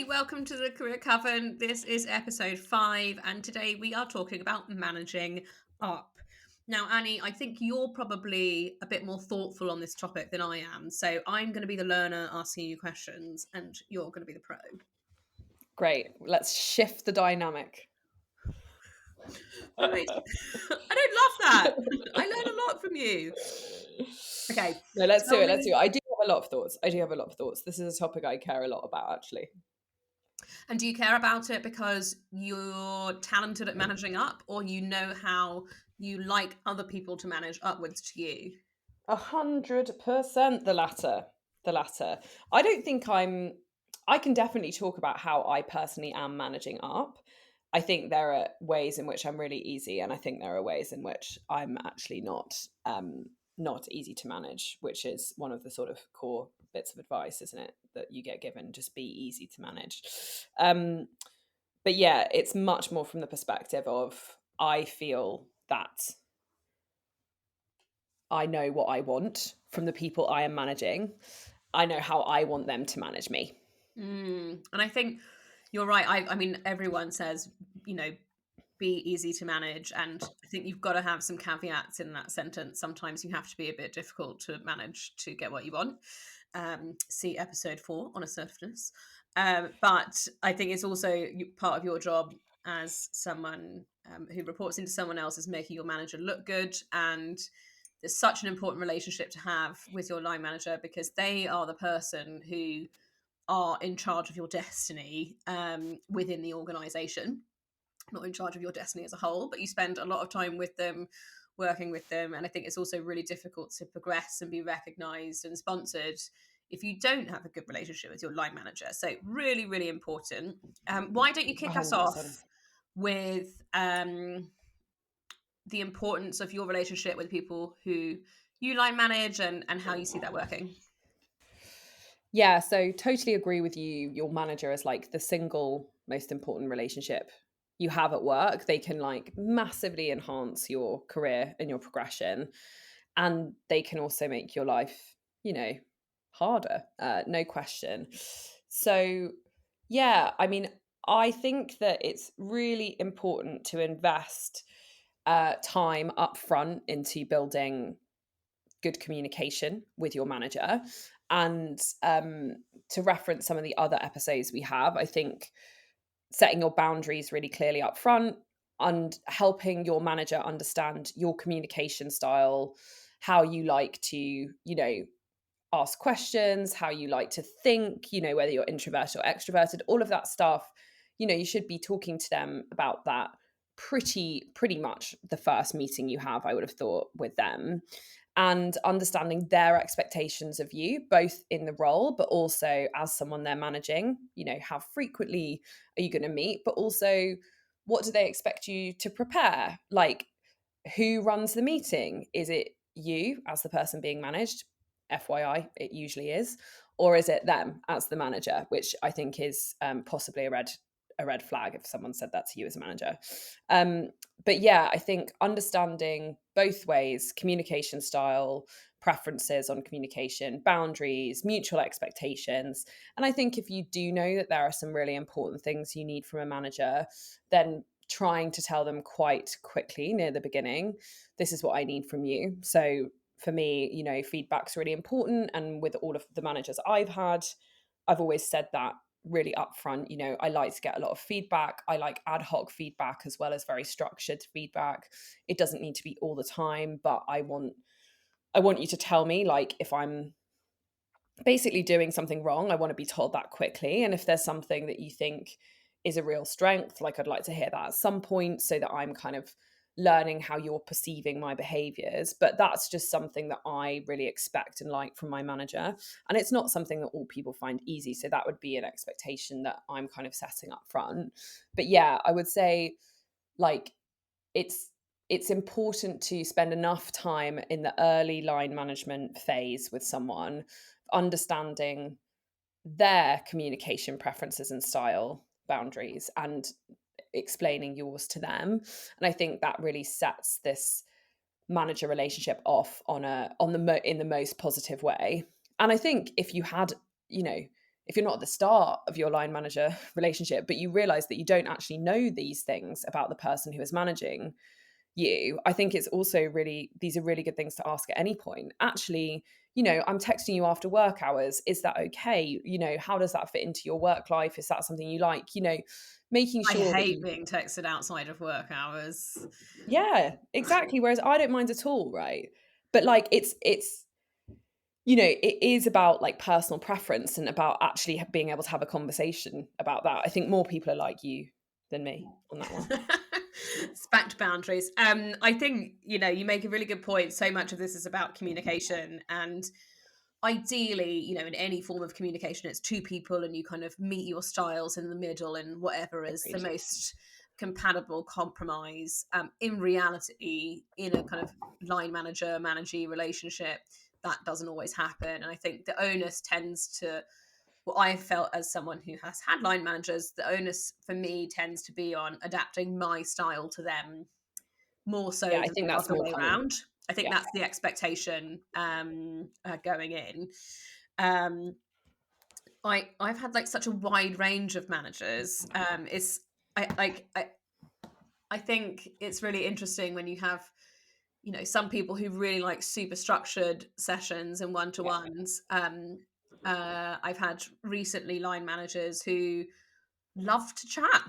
welcome to the Career Coven. This is episode 5, and today we are talking about managing up. Now, Annie, I think you're probably a bit more thoughtful on this topic than I am, so I'm going to be the learner asking you questions, and you're going to be the pro. Great. Let's shift the dynamic. Right. I don't love that. I learn a lot from you. Okay, No, let's do tell it. Let's do it. me. I do have a lot of thoughts. This is a topic I care a lot about, actually. And do you care about it because you're talented at managing up, or you know how you like other people to manage upwards to you? 100% the latter. The latter. I don't think I can definitely talk about how I personally am managing up. I think there are ways in which I'm really easy, and I think there are ways in which I'm actually not easy to manage, which is one of the sort of core bits of advice, isn't it? That you get given, just be easy to manage. Um, but yeah, it's much more from the perspective of I feel that I know what I want from the people I am managing. I know how I want them to manage me. And I think you're right. I mean, everyone says, you know, be easy to manage. And I think you've got to have some caveats in that sentence. Sometimes you have to be a bit difficult to manage to get what you want. See episode 4 on assertiveness. But I think it's also part of your job as someone who reports into someone else is making your manager look good. And there's such an important relationship to have with your line manager because they are the person who are in charge of your destiny within the organization, not in charge of your destiny as a whole, but you spend a lot of time with them, working with them. And I think it's also really difficult to progress and be recognized and sponsored if you don't have a good relationship with your line manager. So really, really important. Why don't you kick us 100%. off with the importance of your relationship with people who you line manage and how you see that working? Yeah, so totally agree with you. Your manager is like the single most important relationship you have at work. They can like massively enhance your career and your progression. And they can also make your life, harder, no question. So, yeah, I mean, I think that it's really important to invest time up front into building good communication with your manager. And to reference some of the other episodes we have, I think setting your boundaries really clearly up front and helping your manager understand your communication style, how you like to, ask questions, how you like to think, whether you're introverted or extroverted, all of that stuff, you should be talking to them about that pretty much the first meeting you have, I would have thought, with them, and understanding their expectations of you, both in the role, but also as someone they're managing. How frequently are you going to meet, but also what do they expect you to prepare? Like, who runs the meeting? Is it you as the person being managed? FYI, it usually is. Or is it them as the manager, which I think is possibly a red flag if someone said that to you as a manager. But yeah, I think understanding both ways, communication style, preferences on communication, boundaries, mutual expectations. And I think if you do know that there are some really important things you need from a manager, then trying to tell them quite quickly near the beginning, this is what I need from you. So for me, feedback's really important. And with all of the managers I've had, I've always said that really upfront. I like to get a lot of feedback. I like ad hoc feedback as well as very structured feedback. It doesn't need to be all the time, but I want you to tell me, like, if I'm basically doing something wrong, I want to be told that quickly. And if there's something that you think is a real strength, like, I'd like to hear that at some point so that I'm kind of learning how you're perceiving my behaviors. But that's just something that I really expect and like from my manager. And it's not something that all people find easy. So that would be an expectation that I'm kind of setting up front. But yeah, I would say, like, it's it's important to spend enough time in the early line management phase with someone, understanding their communication preferences and style boundaries, and explaining yours to them. And I think that really sets this manager relationship off in the most positive way. And I think if you had, you know, if you're not at the start of your line manager relationship, but you realize that you don't actually know these things about the person who is managing you, I think it's also really, these are really good things to ask at any point. Actually, I'm texting you after work hours. Is that okay? How does that fit into your work life? Is that something you like? Making I sure that hate you, being texted outside of work hours. yeah, exactly. Whereas I don't mind at all, right? But like it's it is about like personal preference and about actually being able to have a conversation about that. I think more people are like you than me on that one. It's back to boundaries. I think, you make a really good point. So much of this is about communication. And ideally, in any form of communication, it's two people and you kind of meet your styles in the middle and whatever is the Agreed. most compatible compromise. In reality, in a kind of line manager managee relationship, that doesn't always happen. And I think the onus tends to, well, I felt as someone who has had line managers, the onus for me tends to be on adapting my style to them more so Yeah, I than think the that's other more way common. around. I think Yeah. that's the expectation going in. Um, I've had like such a wide range of managers. It's I like I think it's really interesting when you have some people who really like super structured sessions and one to Yeah. ones. I've had recently line managers who love to chat.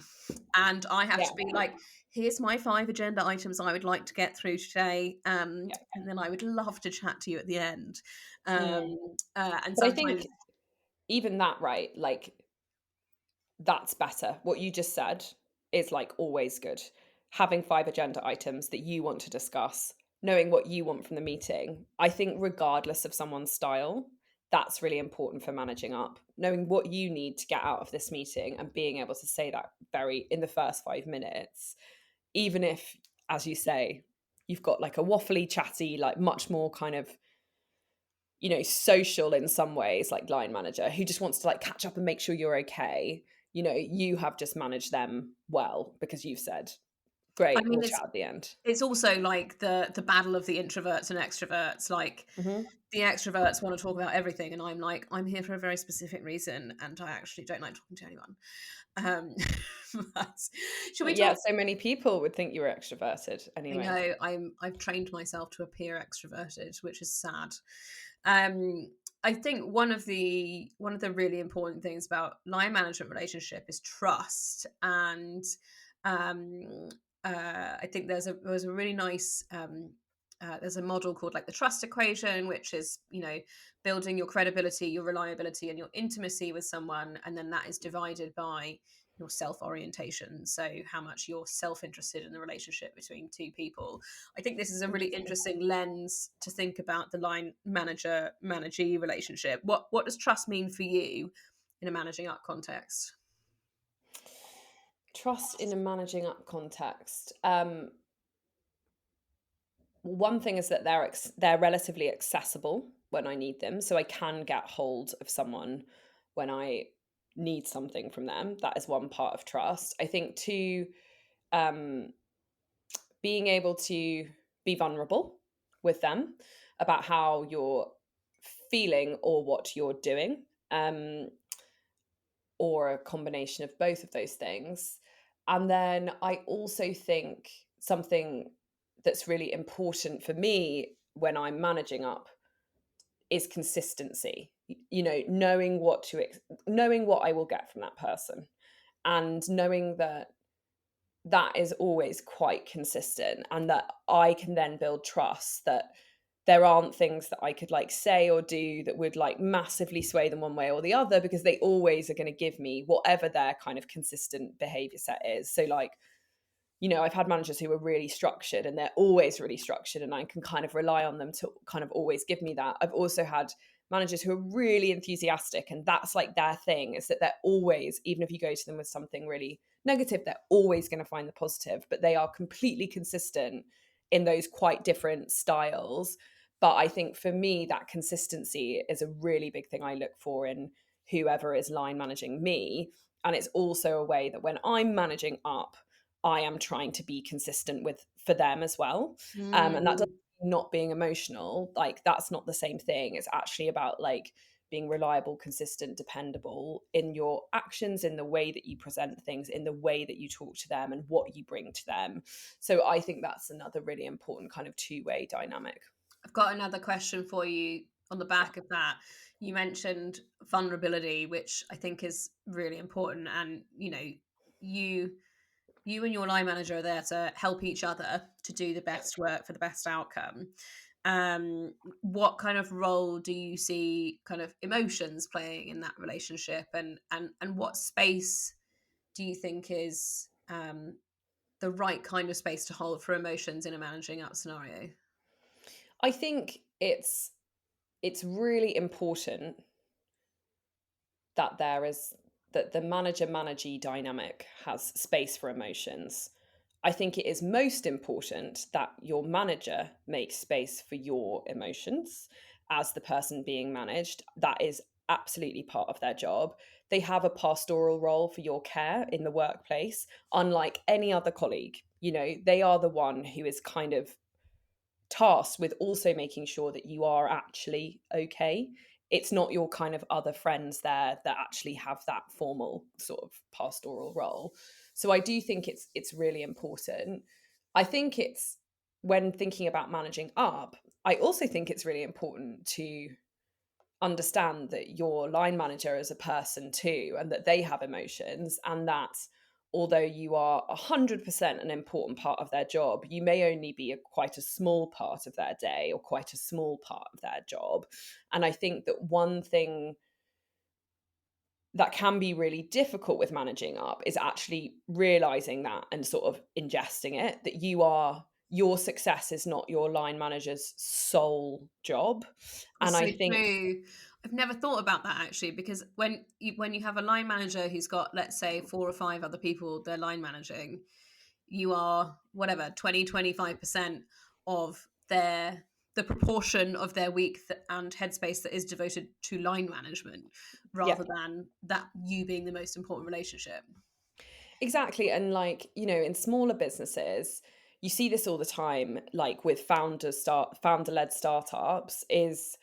And I have Yeah. to be like, here's my 5 agenda items I would like to get through today. Yeah. And then I would love to chat to you at the end. Mm. And But I sometimes, think even that, right, like, that's better. What you just said is, like, always good. Having 5 agenda items that you want to discuss, knowing what you want from the meeting. I think regardless of someone's style, that's really important for managing up. Knowing what you need to get out of this meeting and being able to say that very in the first 5 minutes, even if, as you say, you've got, like, a waffly, chatty, like, much more kind of social in some ways, like line manager who just wants to like catch up and make sure you're okay. You have just managed them well because you've said, I great, mean, we'll it's chat at the end. it's also like the battle of the introverts and extroverts. Like Hmm. the extroverts want to talk about everything, and I'm like, I'm here for a very specific reason, and I actually don't like talking to anyone. Um, but should we But talk? yet so many people would think you were extroverted I anyway. know I've trained myself to appear extroverted, which is sad. Um, I think one of the really important things about line management relationship is trust, and um, I think there's a really nice there's a model called like the trust equation, which is building your credibility, your reliability, and your intimacy with someone, and then that is divided by your self orientation. So, how much you're self interested in the relationship between two people. I think this is a really Interesting. interesting lens to think about the line manager managee relationship. What does trust mean for you in a managing up context? Trust in a managing up context. One thing is that they're relatively accessible when I need them, so I can get hold of someone when I need something from them. That is one part of trust. I think two, um, being able to be vulnerable with them about how you're feeling or what you're doing, or a combination of both of those things. And then I also think something that's really important for me when I'm managing up is consistency. Knowing knowing what I will get from that person, and knowing that that is always quite consistent, and that I can then build trust that there aren't things that I could like say or do that would like massively sway them one way or the other, because they always are going to give me whatever their kind of consistent behavior set is. So like, I've had managers who are really structured and they're always really structured, and I can kind of rely on them to kind of always give me that. I've also had managers who are really enthusiastic, and that's like their thing, is that they're always, even if you go to them with something really negative, they're always going to find the positive, but they are completely consistent in those quite different styles. But I think for me, that consistency is a really big thing I look for in whoever is line managing me. And it's also a way that when I'm managing up, I am trying to be consistent with for them as well. And that doesn't Mm. mean not being emotional. Like that's not the same thing. It's actually about like being reliable, consistent, dependable in your actions, in the way that you present things, in the way that you talk to them, and what you bring to them. So I think that's another really important kind of two-way dynamic. I've got another question for you on the back of that. You mentioned vulnerability, which I think is really important. And, you you and your line manager are there to help each other to do the best work for the best outcome. What kind of role do you see kind of emotions playing in that relationship, and what space do you think is the right kind of space to hold for emotions in a managing up scenario? I think it's really important that there is that the manager managee dynamic has space for emotions. I think it is most important that your manager makes space for your emotions as the person being managed. That is absolutely part of their job. They have a pastoral role for your care in the workplace, unlike any other colleague. They are the one who is kind of tasked with also making sure that you are actually okay. It's not your kind of other friends there that actually have that formal sort of pastoral role. So I do think it's really important. I think it's when thinking about managing up, I also think it's really important to understand that your line manager is a person too, and that they have emotions, and that although you are 100% an important part of their job, you may only be quite a small part of their day or quite a small part of their job. And I think that one thing that can be really difficult with managing up is actually realizing that and sort of ingesting it, that your success is not your line manager's sole job. And That's so I think, true. I've never thought about that actually, because when you have a line manager who's got, let's say, 4 or 5 other people they're line managing, you are whatever, 20-25% of the proportion of their week and headspace that is devoted to line management, yeah, rather than that you being the most important relationship. exactly. And like, in smaller businesses, you see this all the time, like with founder-led startups, is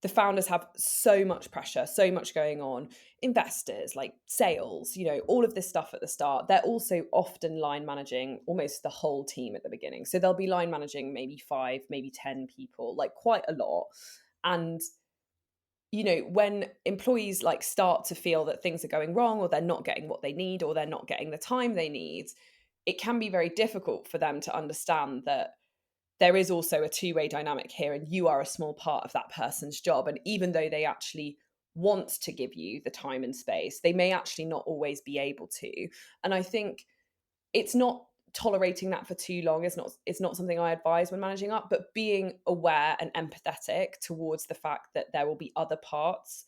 the founders have so much pressure, so much going on, investors, like sales, all of this stuff at the start. They're also often line managing almost the whole team at the beginning. So they'll be line managing maybe 5, maybe 10 people, like quite a lot. And when employees like start to feel that things are going wrong, or they're not getting what they need, or they're not getting the time they need, it can be very difficult for them to understand that there is also a two-way dynamic here, and you are a small part of that person's job. And even though they actually want to give you the time and space, they may actually not always be able to. And I think it's not tolerating that for too long is not it's not something I advise when managing up, but being aware and empathetic towards the fact that there will be other parts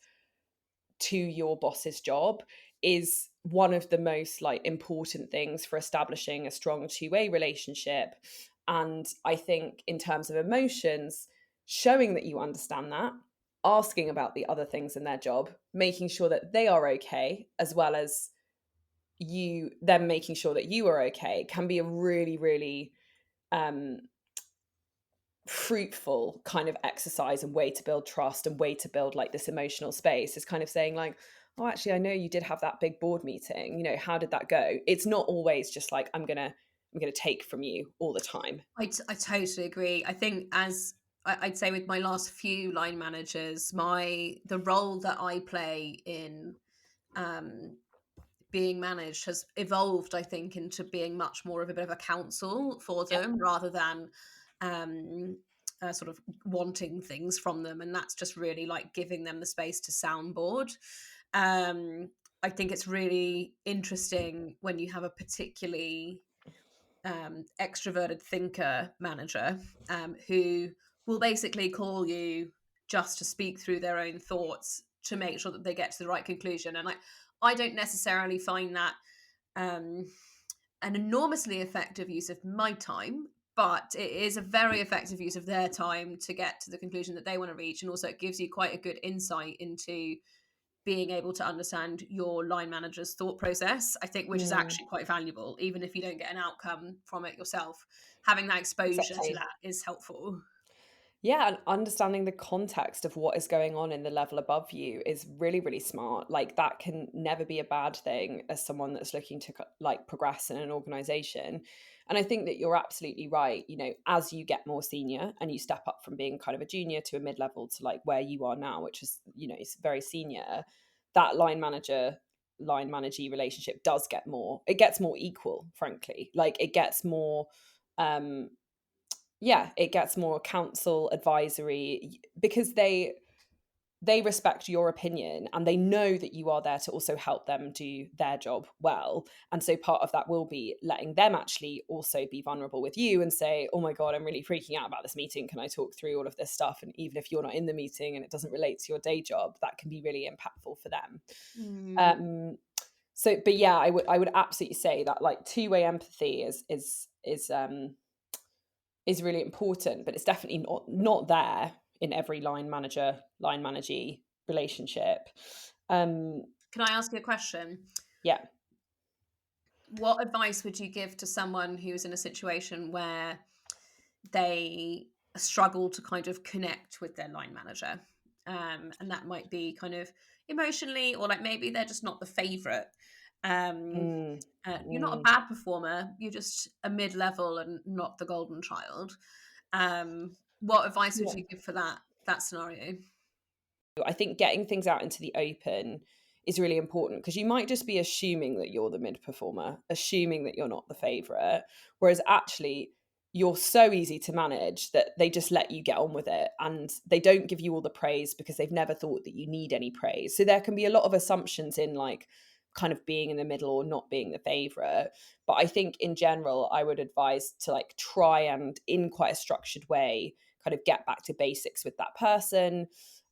to your boss's job is one of the most like important things for establishing a strong two-way relationship. And I think in terms of emotions, showing that you understand that, asking about the other things in their job, making sure that they are okay, as well as you them making sure that you are okay, can be a really, really um fruitful kind of exercise and way to build trust and way to build like this emotional space. Is kind of saying like, oh, actually, I know you did have that big board meeting, how did that go? It's not always just like, I'm gonna take from you all the time. I totally agree. I think, as I'd say with my last few line managers, the role that I play in um, being managed has evolved, I think, into being much more of a bit of a counsel for Yeah, them, rather than um, sort of wanting things from them. And that's just really like giving them the space to soundboard. Um, I think it's really interesting when you have a particularly extroverted thinker manager, who will basically call you just to speak through their own thoughts to make sure that they get to the right conclusion. And I don't necessarily find that um, an enormously effective use of my time, but it is a very effective use of their time to get to the conclusion that they want to reach. And also, it gives you quite a good insight into being able to understand your line manager's thought process, I think, which is mm, actually quite valuable, even if you don't get an outcome from it yourself. Having that exposure to exactly. that is helpful. Yeah, and understanding the context of what is going on in the level above you is really, really smart. Like that can never be a bad thing as someone that's looking to like progress in an organization. And I think that you're absolutely right. You know, as you get more senior and you step up from being kind of a junior to a mid-level to like where you are now, which is, you know, it's very senior, that line manager relationship does get more, it gets more equal, frankly. Like it gets more um yeah, it gets more counsel, advisory, because they respect your opinion and they know that you are there to also help them do their job well. And so part of that will be letting them actually also be vulnerable with you and say, "Oh my god, I'm really freaking out about this meeting. Can I talk through all of this stuff?" And even if you're not in the meeting and it doesn't relate to your day job, that can be really impactful for them. Mm. Um but yeah, I would absolutely say that like two-way empathy is really important, but it's definitely not there in every line managee relationship. Um, Can I ask you a question? yeah. What advice would you give to someone who's in a situation where they struggle to kind of connect with their line manager? And that might be kind of emotionally, or like maybe they're just not the favorite. Um, Mm, you're not a mm. bad performer, you're just a mid level and not the golden child. What advice would Yeah. you give for that scenario? I think getting things out into the open is really important because you might just be assuming that you're the mid performer, assuming that you're not the favorite, whereas actually you're so easy to manage that they just let you get on with it and they don't give you all the praise because they've never thought that you need any praise. So there can be a lot of assumptions in like kind of being in the middle or not being the favorite. But I think in general, I would advise to like try and in quite a structured way kind of get back to basics with that person,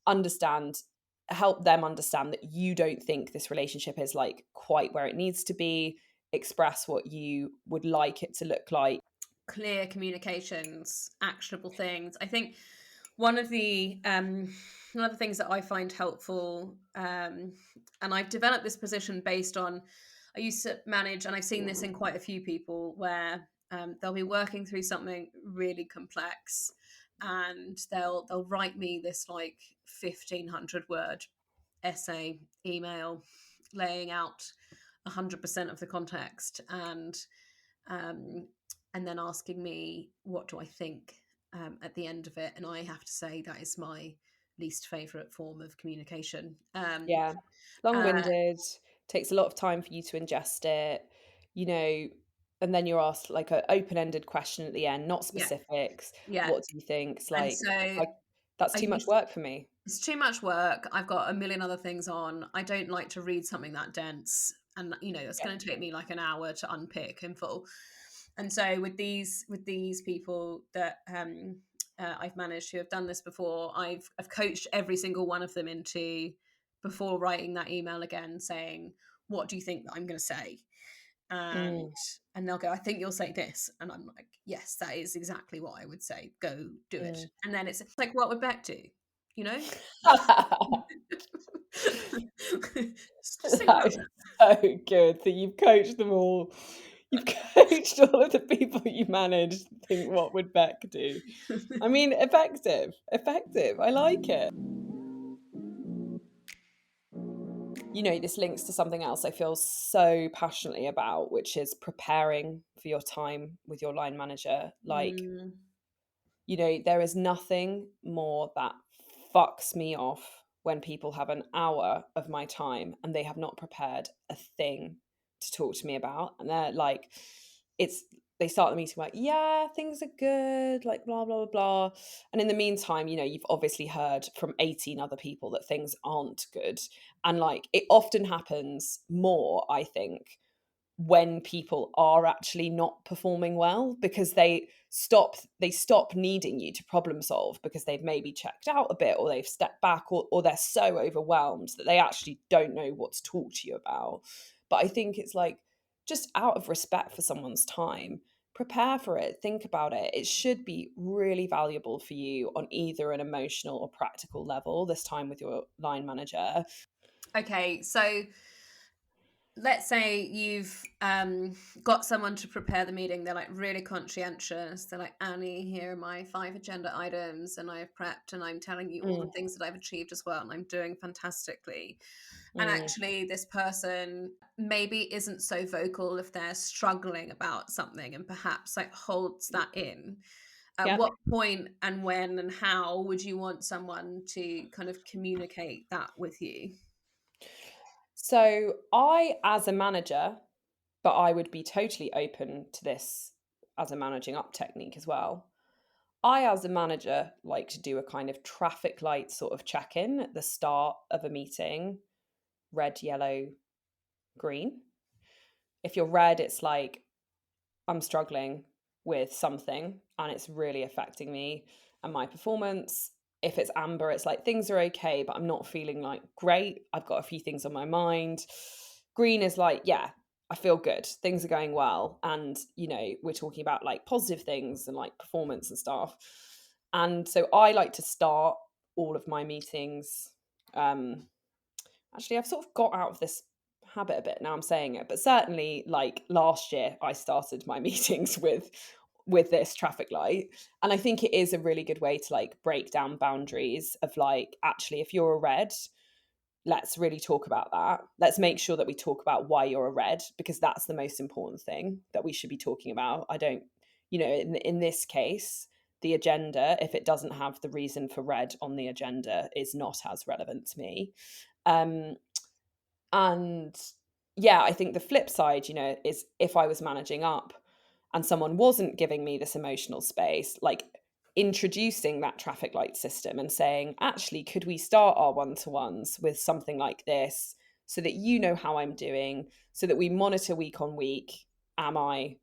understand help them understand that you don't think this relationship is like quite where it needs to be, express what you would like it to look like. Clear communications, actionable things. I think one of the things that I find helpful, and I've developed this position based on I used to manage, and I've seen this in quite a few people where they'll be working through something really complex, and they'll write me this like 1,500 word essay email laying out 100% of the context, um, and then asking me what do I think at the end of it, and I have to say that is my least favorite form of communication. Yeah. Uh, Long-winded, takes a lot of time for you to ingest it, you know, and then you're asked like an open-ended question at the end, not yeah, specifics. yeah, What do you think? It's and like, so I that's I too much used work for me. it's too much work. I've got a million other things on. I don't like to read something that dense, and it's Yeah. going to take me like an hour to unpick in full. And so with these people that I've managed who have done this before, I've coached every single one of them into before writing that email again, saying, "What do you think that I'm going to say?" and Mm, and they'll go, "I think you'll say this," and I'm like, "Yes, that is exactly what I would say. Go do it." mm. And then it's like, "What would Beck do?" You know? Just think That about is so good that you've coached them all. You've coached all of the people you manage to think, "What would Beck do?" I that. mean, effective, effective. I like it. You know, this links to something else I feel so passionately about, which is preparing for your time with your line manager. Like, Mm, you know, there is nothing more that fucks me off when people have an hour of my time and they have not prepared a thing to talk to me about. And they're like, it's, they start the meeting like, yeah, things are good, like blah, blah, blah, blah. And in the meantime, you know, you've obviously heard from 18 other people that things aren't good. And like, it often happens more, I think, when people are actually not performing well because they stop needing you to problem solve because they've maybe checked out a bit or they've stepped back or they're so overwhelmed that they actually don't know what to talk to you about. But I think it's like just out of respect for someone's time, prepare for it, think about it. It should be really valuable for you on either an emotional or practical level this time with your line manager. okay, so let's say you've got someone to prepare the meeting. They're like really conscientious. They're like, Annie, here are my 5 agenda items, and I've prepped, and I'm telling you all the Mm, things that I've achieved as well, and I'm doing fantastically. And mm, actually, this person maybe isn't so vocal if they're struggling about something, and perhaps like holds that in. At yep. what point and when and how would you want someone to kind of communicate that with you? So I, as a manager, but I would be totally open to this as a managing up technique as well. I, as a manager, like to do a kind of traffic light sort of check in at the start of a meeting: red, yellow, green. If you're red, it's like, I'm struggling with something and it's really affecting me and my performance. If it's amber, it's like things are okay, but I'm not feeling like great. I've got a few things on my mind. Green is like, yeah, I feel good. Things are going well. And, we're talking about like positive things and like performance and stuff. And so I like to start all of my meetings. Um, Actually, I've sort of got out of this habit a bit now I'm saying it, but certainly like last year I started my meetings with this traffic light. And I think it is a really good way to like break down boundaries of like, actually, if you're a red, let's really talk about that. Let's make sure that we talk about why you're a red, because that's the most important thing that we should be talking about. I don't, in this case, the agenda, if it doesn't have the reason for red on the agenda, is not as relevant to me. Um, and yeah, I think the flip side, is if I was managing up and someone wasn't giving me this emotional space, like introducing that traffic light system and saying, actually, could we start our one to ones with something like this so that you know how I'm doing, so that we monitor week on week? Am I,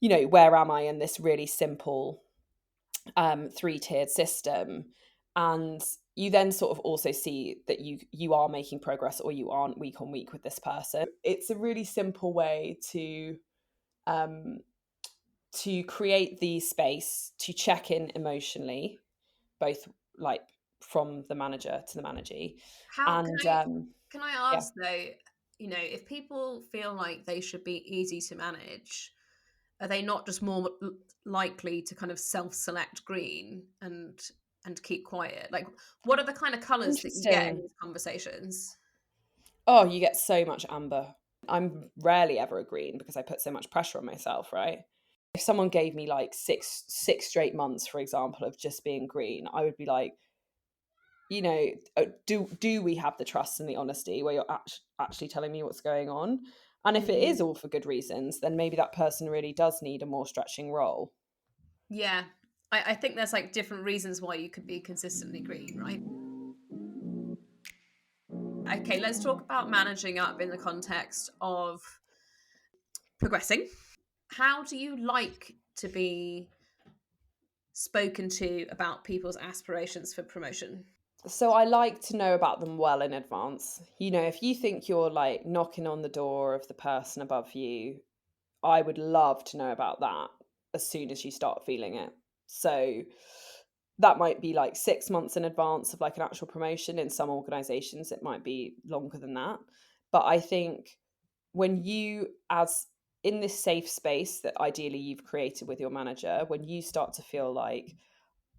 where am I in this really simple three-tiered system? And you then sort of also see that you are making progress or you aren't week on week with this person. It's a really simple way um to create the space to check in emotionally, both like from the manager to the managee. How can And can I yeah, ask though, if people feel like they should be easy to manage, are they not just more likely to kind of self-select green and keep quiet? Like, what are the kind of colors that you get in interesting. these conversations? Oh, you get so much amber. I'm rarely ever a green because I put so much pressure on myself, right? If someone gave me like six straight months, for example, of just being green, I would be like, do we have the trust and the honesty where you're actually telling me what's going on? And if it is Mm, all for good reasons, then maybe that person really does need a more stretching role. yeah. I think there's like different reasons why you could be consistently green, right? Okay, let's talk about managing up in the context of progressing. How do you like to be spoken to about people's aspirations for promotion? So I like to know about them well in advance. If you think you're like knocking on the door of the person above you, I would love to know about that as soon as you start feeling it. So that might be like 6 months in advance of like an actual promotion. In some organizations, it might be longer than that. But I think when you, as in this safe space that ideally you've created with your manager, when you start to feel like,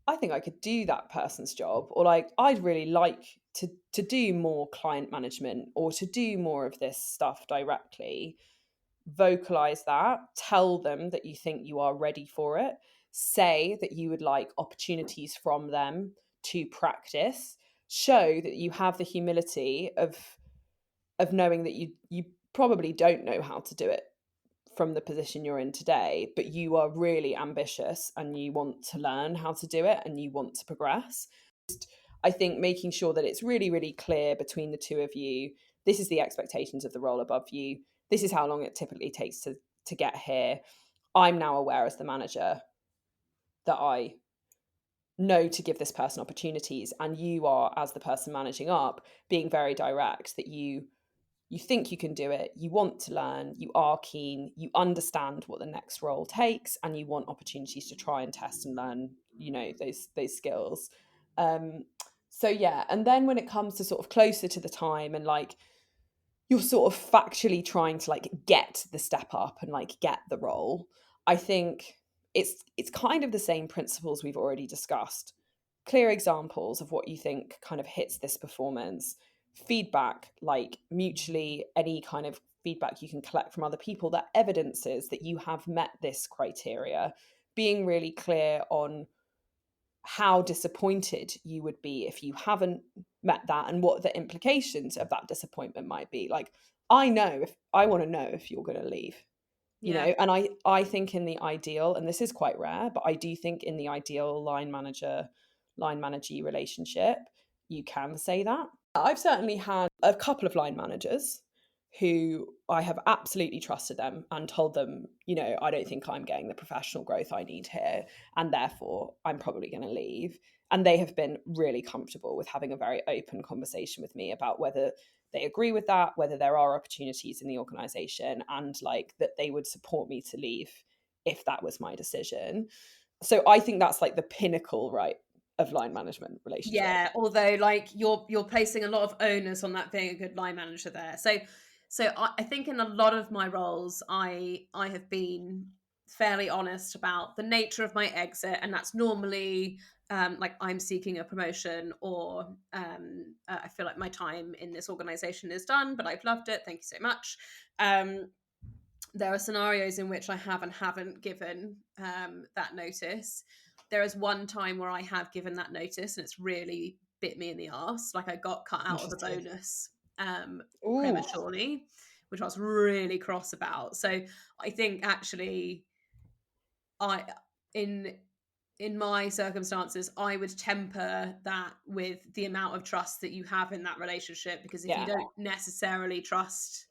I think I could do that person's job, or like I'd really like to do more client management or to do more of this stuff directly, vocalize that, tell them that you think you are ready for it, say that you would like opportunities from them to practice, show that you have the humility of knowing that you probably don't know how to do it from the position you're in today, but you are really ambitious and you want to learn how to do it and you want to progress. I think making sure that it's really, really clear between the two of you, this is the expectations of the role above you. This is how long it typically takes to get here. I'm now aware as the manager that I know to give this person opportunities. And you are, as the person managing up, being very direct that you think you can do it, you want to learn, you are keen, you understand what the next role takes, and you want opportunities to try and test and learn, those skills. Um, so yeah, and then when it comes to sort of closer to the time and like you're sort of factually trying to like get the step up and like get the role. I think it's kind of the same principles we've already discussed. Clear examples of what you think kind of hits this performance, feedback, like mutually any kind of feedback you can collect from other people that evidences that you have met this criteria, being really clear on how disappointed you would be if you haven't met that and what the implications of that disappointment might be. Like, I want to know if you're going to leave, Yeah. and I think in the ideal, and this is quite rare, but I do think in the ideal line manager relationship, you can say that. I've certainly had a couple of line managers who I have absolutely trusted them and told them, I don't think I'm getting the professional growth I need here, and therefore I'm probably going to leave. And they have been really comfortable with having a very open conversation with me about whether they agree with that, whether there are opportunities in the organization, and like that they would support me to leave if that was my decision. So I think that's like the pinnacle, right, of line management relationship. Yeah, although, like, you're placing a lot of onus on that being a good line manager there. So I think in a lot of my roles, I have been fairly honest about the nature of my exit, and that's normally, like, I'm seeking a promotion, or I feel like my time in this organization is done, but I've loved it. Thank you so much. Um, there are scenarios in which I have and haven't given that notice. There is one time where I have given that notice and it's really bit me in the arse. Like, I got cut out of a Interesting. bonus Ooh, prematurely, which I was really cross about. So I think actually, I in in my circumstances, I would temper that with the amount of trust that you have in that relationship, because if you yeah, don't necessarily trust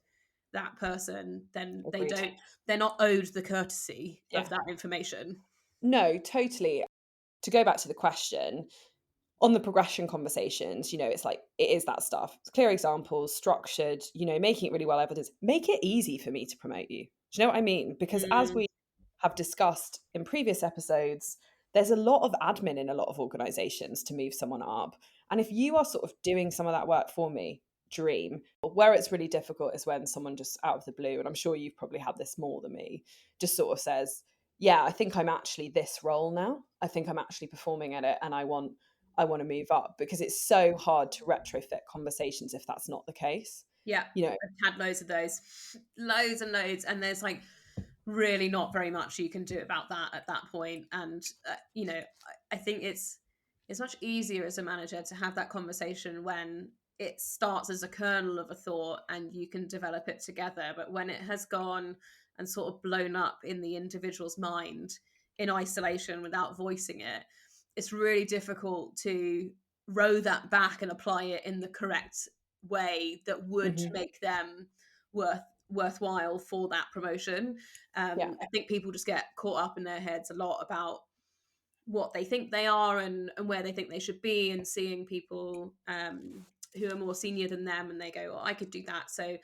that person, then agreed. they're not owed the courtesy of Yeah. that information. No, totally. To go back to the question, on the progression conversations, it's like it is that stuff. It's clear examples, structured, making it really well evidenced. Make it easy for me to promote you. Do you know what I mean? Because as Mm, we have discussed in previous episodes, there's a lot of admin in a lot of organizations to move someone up. And if you are sort of doing some of that work for me, dream. Where it's really difficult is when someone just out of the blue, and I'm sure you've probably had this more than me, just sort of says, yeah, I think I'm actually this role now. I think I'm actually performing at it and I want to move up, because it's so hard to retrofit conversations if that's not the case. yeah, You know, I've had loads of those, loads and loads, and there's like really not very much you can do about that at that point. And I think it's much easier as a manager to have that conversation when it starts as a kernel of a thought and you can develop it together. But when it has gone and sort of blown up in the individual's mind in isolation without voicing it, it's really difficult to row that back and apply it in the correct way that would mhm, make them worthwhile for that promotion. yeah, I think people just get caught up in their heads a lot about what they think they are, and where they think they should be, and seeing people who are more senior than them, and they go, well, I could do that, so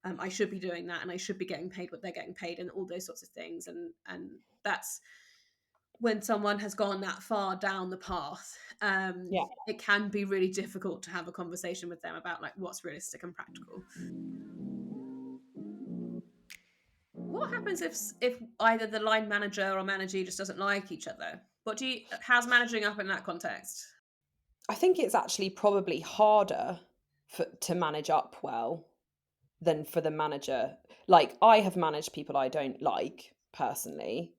I should be doing that, and I should be getting paid what they're getting paid, and all those sorts of things. And that's when someone has gone that far down the path, yeah. it can be really difficult to have a conversation with them about like what's realistic and practical. What happens if either the line manager or manager just doesn't like each other? How's managing up in that context? I think it's actually probably harder to manage up well than for the manager. Like, I have managed people I don't like personally,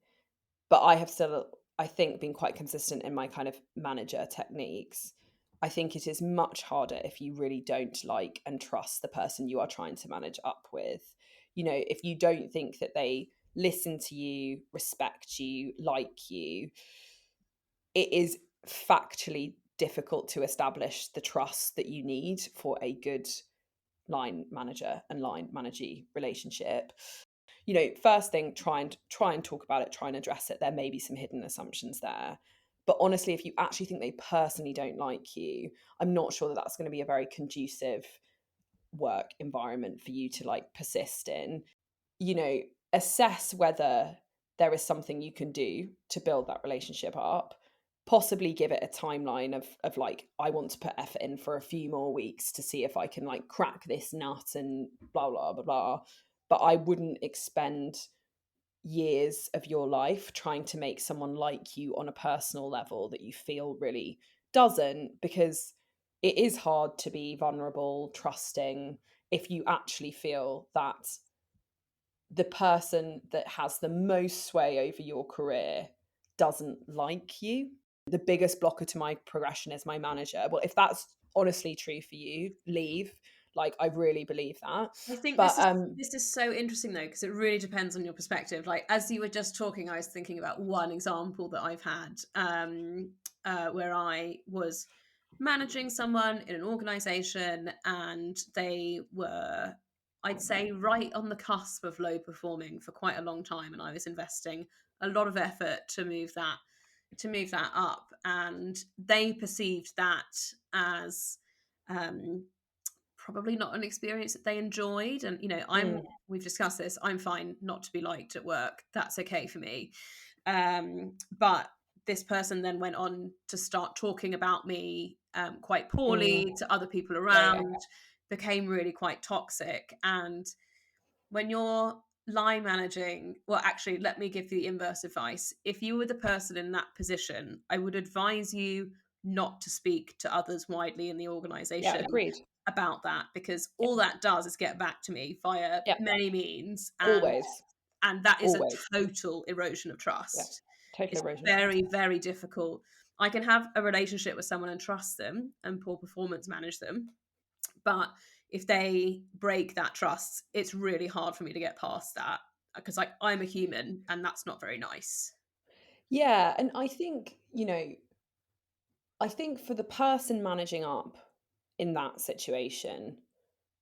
but I have still, I think, been quite consistent in my kind of manager techniques. I think it is much harder if you really don't like and trust the person you are trying to manage up with. If you don't think that they listen to you, respect you, like you, it is factually difficult to establish the trust that you need for a good line manager and line managee relationship. First thing, try and talk about it, try and address it. There may be some hidden assumptions there. But honestly, if you actually think they personally don't like you, I'm not sure that that's going to be a very conducive work environment for you to like persist in. You know, assess whether there is something you can do to build that relationship up. possibly give it a timeline of like, I want to put effort in for a few more weeks to see if I can like crack this nut and blah blah blah blah. But I wouldn't expend years of your life trying to make someone like you on a personal level that you feel really doesn't, because it is hard to be vulnerable, trusting, if you actually feel that the person that has the most sway over your career doesn't like you. The biggest blocker to my progression is my manager. Well, if that's honestly true for you, leave. Like, I really believe that. I think But this is so interesting though, because it really depends on your perspective. Like as you were just talking, I was thinking about one example that I've had, where I was managing someone in an organization, and they were, I'd say, right on the cusp of low performing for quite a long time, and I was investing a lot of effort to move that up, and they perceived that as um, probably not an experience that they enjoyed. And mm, we've discussed this, I'm fine not to be liked at work, that's okay for me. But this person then went on to start talking about me quite mm, poorly to other people yeah, yeah, around, became really quite toxic. And when you're line managing, well, actually, let me give you the inverse advice. If you were the person in that position, I would advise you not to speak to others widely in the yeah, organization agreed. about that, because Yeah, all that does is get back to me via yeah, many means, always, and that is a always. total erosion of Yeah, trust. total It's erosion of trust. very, very difficult. I can have a relationship with someone and trust them and poor performance manage them, but if they break that trust, it's really hard for me to get past that, because I'm a human and that's not very nice. Yeah, and I think for the person managing up in that situation,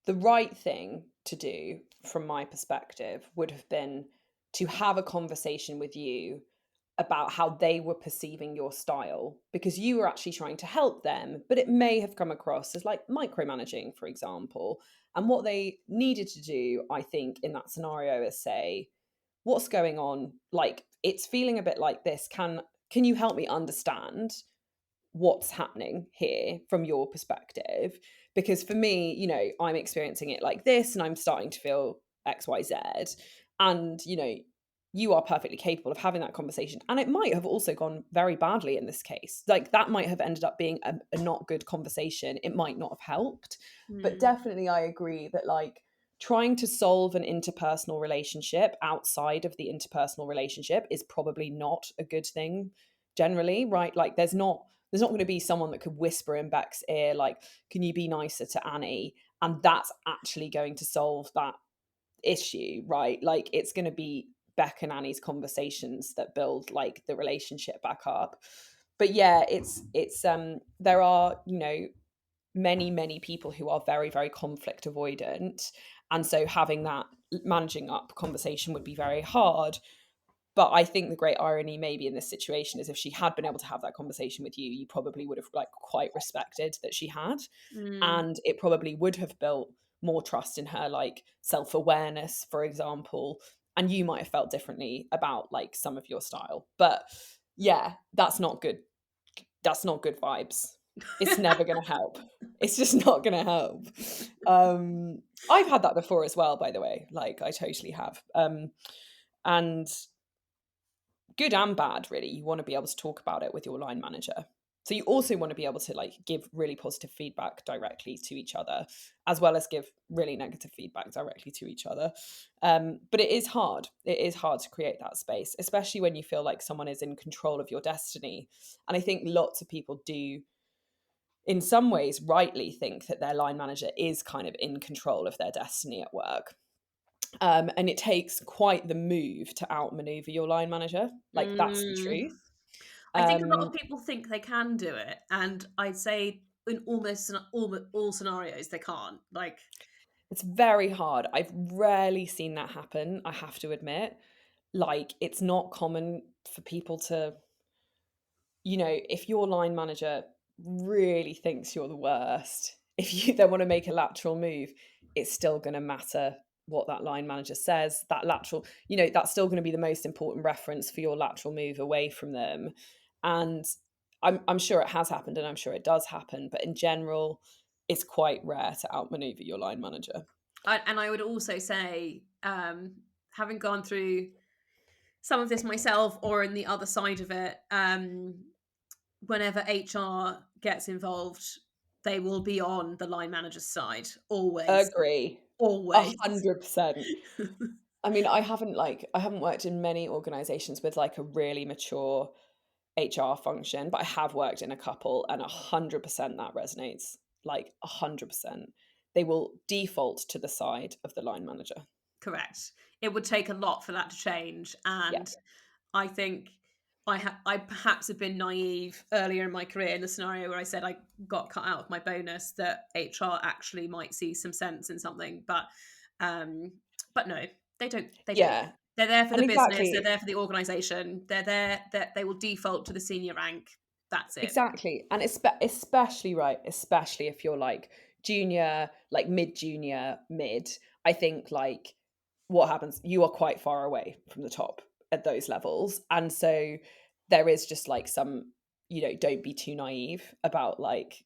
the right thing to do from my perspective would have been to have a conversation with you about how they were perceiving your style, because you were actually trying to help them, but it may have come across as like micromanaging, for example. And what they needed to do, I think, in that scenario is say, what's going on? Like, it's feeling a bit like this. Can you help me understand what's happening here from your perspective? Because for me, I'm experiencing it like this and I'm starting to feel XYZ. And, you are perfectly capable of having that conversation. And it might have also gone very badly in this case. Like, that might have ended up being a not good conversation. It might not have helped. But Mm, definitely, I agree that, like, trying to solve an interpersonal relationship outside of the interpersonal relationship is probably not a good thing generally, right? Like, there's not going to be someone that could whisper in Beck's ear, like, can you be nicer to Annie? And that's actually going to solve that issue, right? Like, it's going to be Beck and Annie's conversations that build like the relationship back up. But yeah, it's there are, many people who are very, very conflict avoidant. And so having that managing up conversation would be very hard. But I think the great irony maybe in this situation is if she had been able to have that conversation with you, you probably would have like quite respected that she had. mm, And it probably would have built more trust in her, like self-awareness, for example. And you might have felt differently about like some of your style. But yeah, that's not good. That's not good vibes. It's never gonna help. It's just not gonna help. I've had that before as well, by the way. Like, I totally have. And good and bad, really. You want to be able to talk about it with your line manager. So you also want to be able to like give really positive feedback directly to each other, as well as give really negative feedback directly to each other. But it is hard. It is hard to create that space, especially when you feel like someone is in control of your destiny. And I think lots of people do, in some ways, rightly think that their line manager is kind of in control of their destiny at work. And it takes quite the move to outmaneuver your line manager. Like, that's the mm. truth. I think a lot Um, of people think they can do it, and I'd say in all scenarios they can't. Like, it's very hard. I've rarely seen that happen, I have to admit. Like, it's not common for people to, if your line manager really thinks you're the worst, if you then want to make a lateral move, it's still going to matter what that line manager says. That lateral, that's still going to be the most important reference for your lateral move away from them. And I'm sure it has happened and I'm sure it does happen, but in general, it's quite rare to outmaneuver your line manager. And I would also say, having gone through some of this myself or in the other side of it, whenever HR gets involved, they will be on the line manager's side, always, Agree. always. 100%. I mean, I haven't worked in many organizations with, like, a really mature HR function, but I have worked in a couple, and 100% that resonates, like, 100%. They will default to the side of the line manager. Correct. It would take a lot for that to change, Yeah. and I think I perhaps have been naive earlier in my career in the scenario where I said I got cut out of my bonus that HR actually might see some sense in something, um, but no, they don't. They don't. Yeah, They're there for and the business. They're exactly. there for the organisation. They're there. That they will default to the senior rank. That's it. Exactly, and especially right, especially if you're, like, junior, like, mid-junior, mid, I think, like, what happens you are quite far away from the top at those levels, and so there is just, like, some don't be too naive about, like,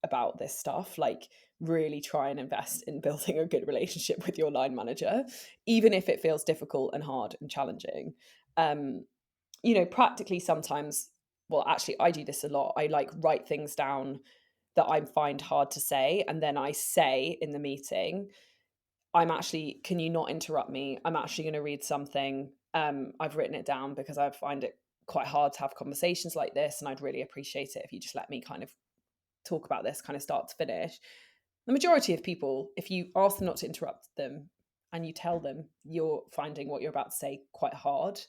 about this stuff, like, really try and invest in building a good relationship with your line manager, even if it feels difficult and hard and challenging. Um, practically sometimes well, actually, I do this a lot. I, like, write things down that I find hard to say, and then I say in the meeting, Can you not interrupt me? I'm actually gonna read something. I've written it down because I find it quite hard to have conversations like this, and I'd really appreciate it if you just let me kind of talk about this kind of start to finish." The majority of people, if you ask them not to interrupt them and you tell them you're finding what you're about to say quite hard,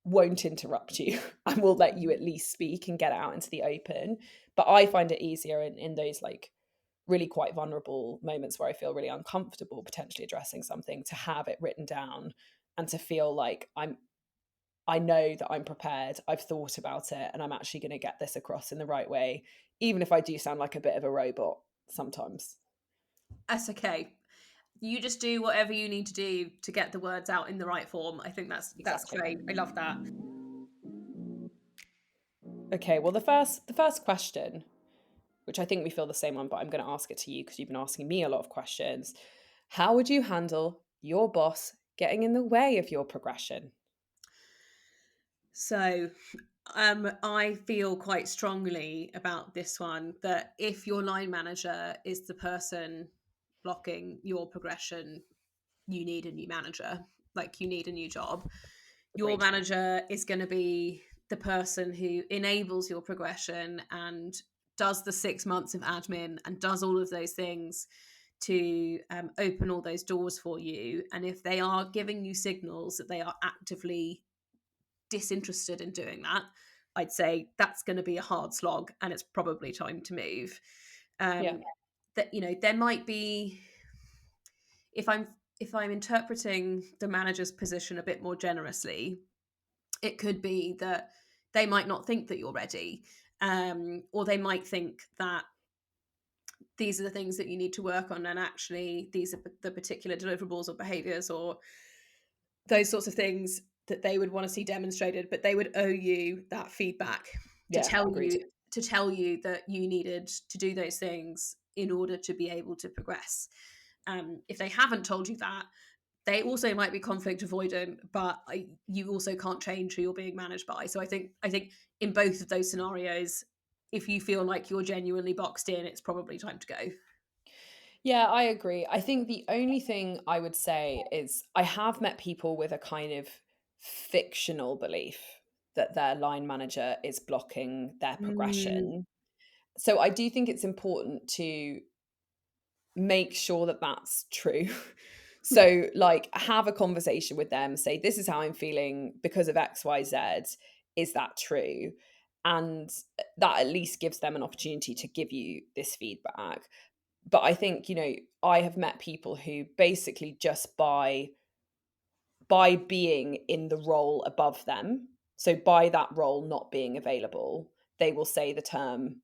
won't interrupt you and will let you at least speak and get it out into the open. But I find it easier in those, like, really quite vulnerable moments where I feel really uncomfortable potentially addressing something, to have it written down and to feel like I know that I'm prepared, I've thought about it, and I'm actually going to get this across in the right way, even if I do sound like a bit of a robot sometimes. That's okay. You just do whatever you need to do to get the words out in the right form. I think that's Exactly. great. I love that. Okay, well, the first question, which I think we feel the same on, but I'm going to ask it to you because you've been asking me a lot of questions. How would you handle your boss getting in the way of your progression? So, I feel quite strongly about this one that if your line manager is the person blocking your progression, you need a new manager. Like, you need a new job. Your Agreed. manager is going to be the person who enables your progression and does the 6 months of admin and does all of those things to open all those doors for you. And if they are giving you signals that they are actively disinterested in doing that, I'd say that's going to be a hard slog and it's probably time to move. Yeah. Um, that there might be, if I'm interpreting the manager's position a bit more generously, it could be that they might not think that you're ready, or they might think that these are the things that you need to work on, and actually these are the particular deliverables or behaviors or those sorts of things that they would want to see demonstrated, but they would owe you that feedback to Yeah. tell Agreed. you that you needed to do those things in order to be able to progress. If they haven't told you that, they also might be conflict avoidant, but you also can't change who you're being managed by. So I think in both of those scenarios, if you feel like you're genuinely boxed in, it's probably time to go. Yeah, I agree. I think the only thing I would say is I have met people with a kind of fictional belief that their line manager is blocking their Mm, progression. So I do think it's important to make sure that that's true. So, like, have a conversation with them, say, "This is how I'm feeling because of XYZ. Is that true?" And that at least gives them an opportunity to give you this feedback. But I think, I have met people who basically just by being in the role above them, so by that role not being available, they will say the term,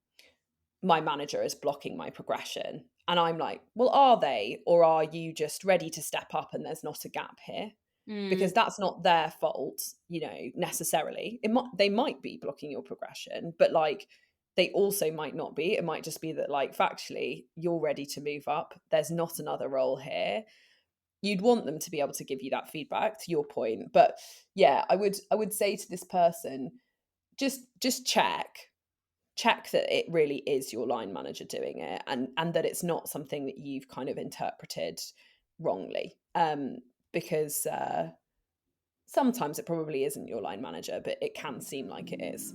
"My manager is blocking my progression." And I'm like, "Well, are they? Or are you just ready to step up and there's not a gap here?" Mm. because that's not their fault, you know, necessarily. They might be blocking your progression, but like they also might not be. It might just be that like factually you're ready to move up. There's not another role here. You'd want them to be able to give you that feedback, to your point. But yeah, I would say to this person, just check that it really is your line manager doing it, and that it's not something that you've kind of interpreted wrongly. Because sometimes it probably isn't your line manager, but it can seem like it is.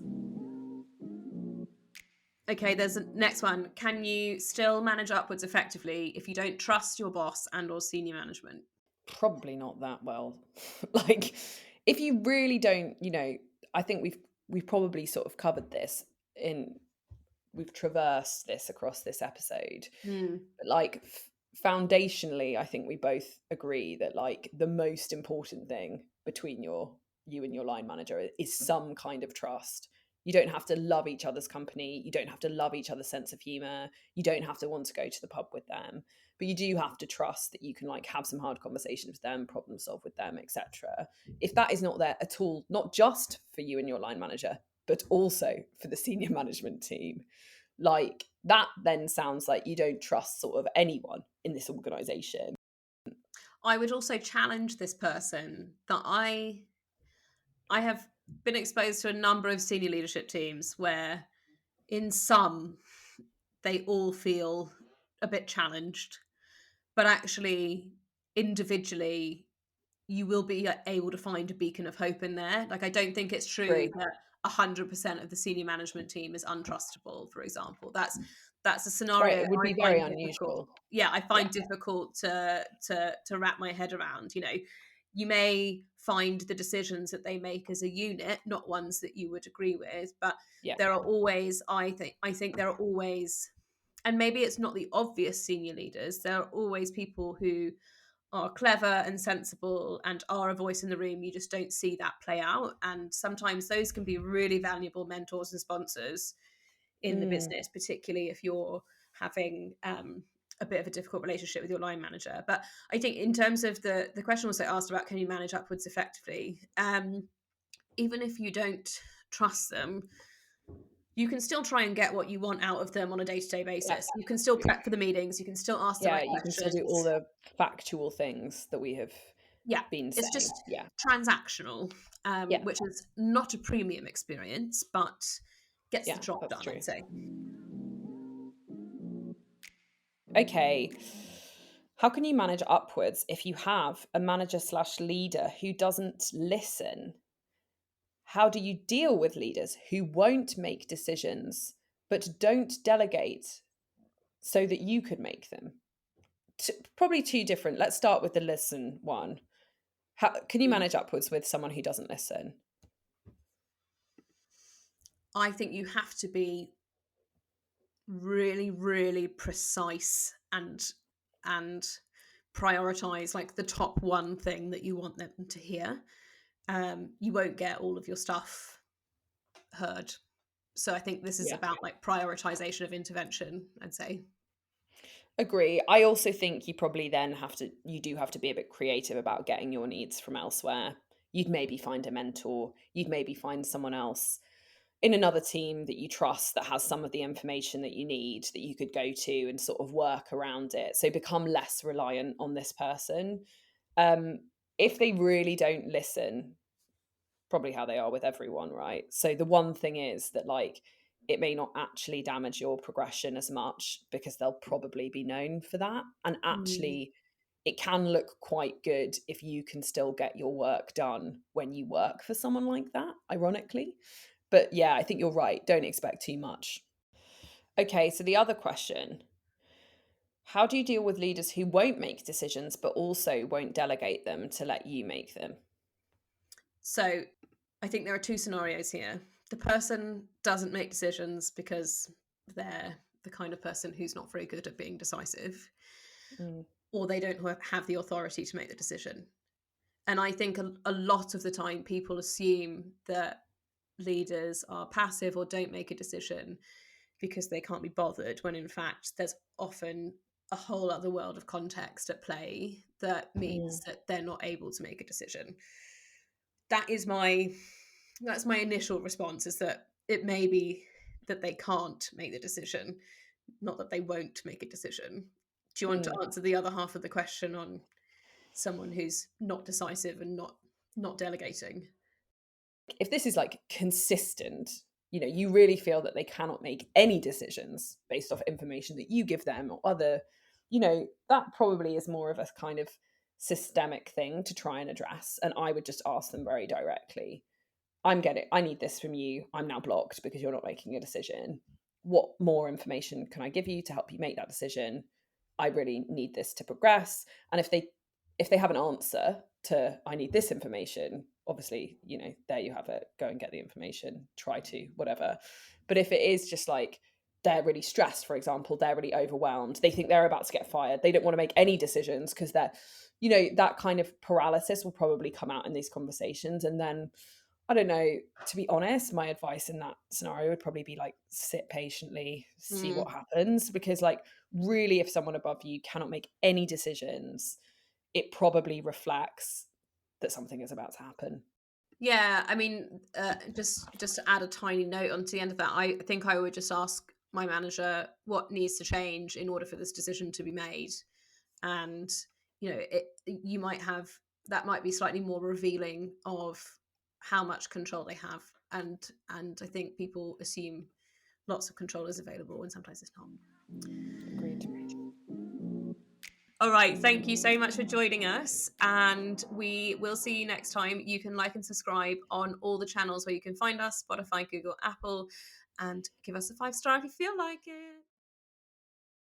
Okay, there's a next one. Can you still manage upwards effectively if you don't trust your boss and or senior management? Probably not that well. Like, if you really don't, you know, I think we've probably sort of covered this in we've traversed this across this episode. Mm. But like foundationally, I think we both agree that like the most important thing between you and your line manager is some kind of trust. You don't have to love each other's company. You don't have to love each other's sense of humor. You don't have to want to go to the pub with them, but you do have to trust that you can like have some hard conversations with them, problem solve with them, etc. If that is not there at all, not just for you and your line manager, but also for the senior management team, like that then sounds like you don't trust sort of anyone in this organization. I would also challenge this person that I have been exposed to a number of senior leadership teams where in some they all feel a bit challenged, but actually individually you will be able to find a beacon of hope in there. Like, I don't think it's true Agree. that 100% of the senior management team is untrustable, for example. That's a It's very scenario it would I be very find difficult. unusual. Yeah, I Yeah. find difficult to wrap my head around. You know, you may find the decisions that they make as a unit not ones that you would agree with, but Yeah. there are always, I think there are always, and maybe it's not the obvious senior leaders, there are always people who are clever and sensible and are a voice in the room. You just don't see that play out. And sometimes those can be really valuable mentors and sponsors in the Mm, business, particularly if you're having a bit of a difficult relationship with your line manager. But I think in terms of the question also asked about can you manage upwards effectively, even if you don't trust them, you can still try and get what you want out of them on a day-to-day yeah. basis. You can still prep for the meetings, you can still ask the Yeah, right you can still do all questions. the factual things that we have Yeah, been it's just saying. Yeah. transactional, Yeah. which is not a premium experience, but gets the Yeah, job that's done, true. I'd say. Okay. How can you manage upwards if you have a manager slash leader who doesn't listen? How do you deal with leaders who won't make decisions but don't delegate so that you could make them? Probably two different. Let's start with the listen one. How can you Mm. manage upwards with someone who doesn't listen? I think you have to be really, really precise and prioritize like the top one thing that you want them to hear. You won't get all of your stuff heard. So I think this is Yeah. about like prioritization of intervention, I'd say. Agree. I also think you do have to be a bit creative about getting your needs from elsewhere. You'd maybe find a mentor, you'd maybe find someone else in another team that you trust that has some of the information that you need that you could go to and sort of work around it. So become less reliant on this person. Um, if they really don't listen, probably how they are with everyone, right? So the one thing is that like it may not actually damage your progression as much because they'll probably be known for that. And Mm. actually it can look quite good if you can still get your work done when you work for someone like that, ironically. But yeah, I think you're right. Don't expect too much. Okay, so the other question: how do you deal with leaders who won't make decisions but also won't delegate them to let you make them? So I think there are two scenarios here. The person doesn't make decisions because they're the kind of person who's not very good at being decisive, Mm, or they don't have the authority to make the decision. And I think a lot of the time people assume that leaders are passive or don't make a decision because they can't be bothered, when in fact there's often a whole other world of context at play that Mm, means that they're not able to make a decision. That is my that's my initial response, is that it may be that they can't make the decision, not that they won't make a decision. Do you want to mm. answer the other half of the question on someone who's not decisive and not delegating? If this is like consistent, you really feel that they cannot make any decisions based off information that you give them or other, that probably is more of a kind of systemic thing to try and address. And I would just ask them very directly, I need this from you. I'm now blocked because you're not making a decision. What more information can I give you to help you make that decision? I really need this to progress. And if they have an answer to I need this information, obviously, there you have it. Go and get the information, try to, whatever. But if it is just like they're really stressed, for example, they're really overwhelmed, they think they're about to get fired, they don't want to make any decisions because that kind of paralysis will probably come out in these conversations. And then I don't know, to be honest, my advice in that scenario would probably be like sit patiently, see Mm. what happens. Because, like, really, if someone above you cannot make any decisions, it probably reflects that something is about to happen. Yeah, I mean, just to add a tiny note onto the end of that, I think I would just ask my manager what needs to change in order for this decision to be made. And you might have, that might be slightly more revealing of how much control they have. And I think people assume lots of control is available, and sometimes it's not. Agreed. All right, thank you so much for joining us, and we will see you next time. You can like and subscribe on all the channels where you can find us: Spotify, Google, Apple, and give us a 5 star if you feel like it.